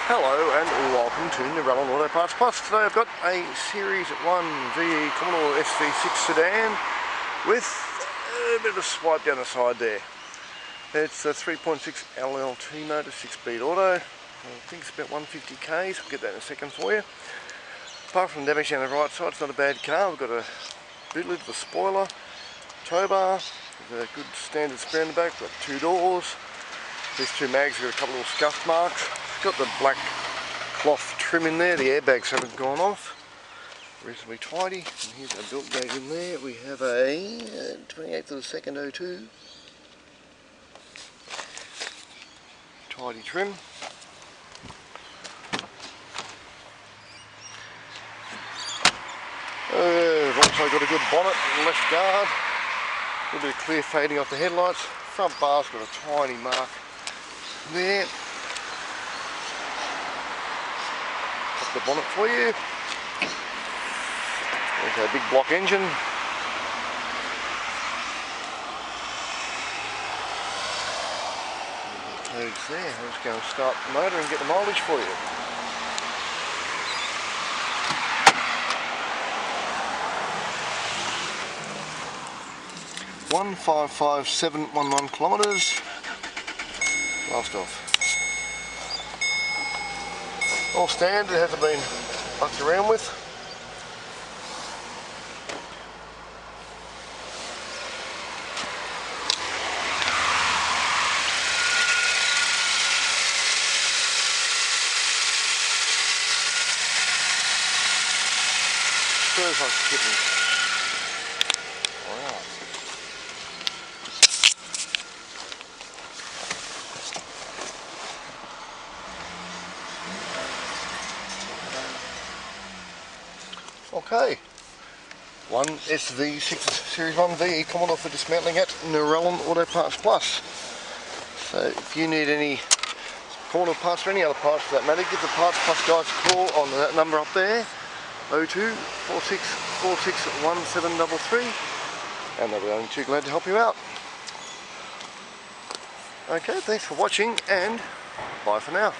Hello and welcome to Narelan Auto Parts Plus. Today I've got a Series 1 VE Commodore SV6 sedan with a bit of a swipe down the side there. It's a 3.6 LLT motor, 6-speed auto. I think it's about 150 k's. I'll get that in a second for you. Apart from the damage down the right side, it's not a bad car. We've got a boot lid with a spoiler, tow bar, with a good standard spare in the back. We've got 2 doors. These 2 mags have got a couple of scuff marks. Got the black cloth trim in there, the airbags haven't gone off. Reasonably tidy. And here's our built gauge in there. We have a 28th of the 2nd 02. Tidy trim. We've also got a good bonnet and left guard. A little bit of clear fading off the headlights. Front bar's got a tiny mark there. The bonnet for you. There's our big block engine. Codes there. I'm just going to start the motor and get the mileage for you. $155,711 kilometres. Blast off. All standard, it hasn't been mucked around with. Feels like a kitten. Wow. Okay, one SV6 Series 1 VE Commodore for dismantling at Narelan Auto Parts Plus. So if you need any Commodore parts or any other parts for that matter, give the Parts Plus guys a call on that number up there, 02 46 46 1733, and they'll be only too glad to help you out. Okay, thanks for watching and bye for now.